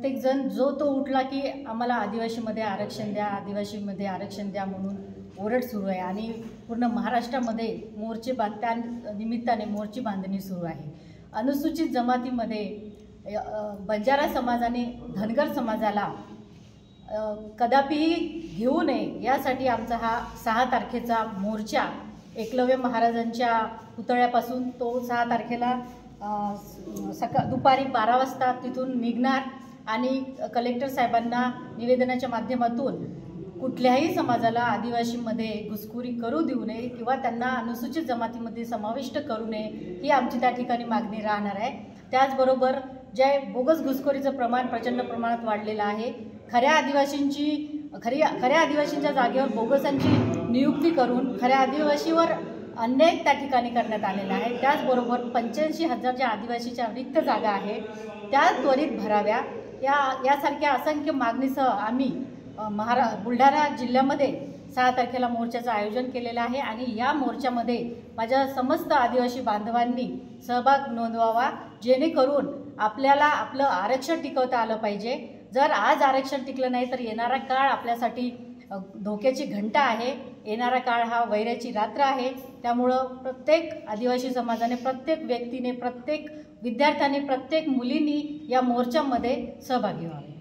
प्रत्येकजण जो तो उठला की आम्हाला आदिवासीमध्ये आरक्षण द्या, आदिवासीमध्ये आरक्षण द्या म्हणून ओरड सुरू आहे आणि पूर्ण महाराष्ट्रामध्ये त्या निमित्ताने मोर्चे बांधणी सुरू आहे। अनुसूचित जमातीमध्ये बंजारा समाजाने धनगर समाजाला कदापिही घेऊ नये यासाठी आमचा हा 6 तारखेचा मोर्चा एकलव्य महाराजांच्या पुतळ्यापासून तो 6 तारखेला दुपारी 12 वाजता तिथून निघणार आणि कलेक्टर साहेबांना निवेदनाच्या माध्यमातून कुठल्याही समाजाला आदिवासीमध्ये घुसखोरी करू देऊ नये किंवा त्यांना अनुसूचित जमातीमध्ये समाविष्ट करू नये ही आमची त्या ठिकाणी मागणी राहणार आहे। त्याचबरोबर जे बोगस घुसखोरीचं प्रमाण प्रचंड प्रमाणात वाढलेलं आहे, खऱ्या आदिवासींच्या जागेवर बोगसांची नियुक्ती करून खऱ्या आदिवासीवर अन्याय त्या ठिकाणी करण्यात आलेला आहे। त्याचबरोबर 85,000 ज्या आदिवासीच्या रिक्त जागा आहे त्या त्वरित भराव्या यासारख्या असंख्य मागणीसह आम्ही बुलढाणा जिल्ह्यामध्ये 6 तारखेला मोर्चाचं आयोजन केलेलं आहे आणि या मोर्चामध्ये माझ्या समस्त आदिवासी बांधवांनी सहभाग नोंदवावा, जेणेकरून आपल्याला आपलं आरक्षण टिकवता आलं पाहिजे। जर आज आरक्षण टिकलं नाही तर येणारा काळ आपल्यासाठी धोक्याची घंटा आहे, येणारा काळ हा वैराची रात्र आहे। त्यामुळं प्रत्येक आदिवासी समाजाने, प्रत्येक व्यक्तीने, प्रत्येक विद्यार्थ्याने, प्रत्येक मुलींनी या मोर्चामध्ये सहभागी व्हावे।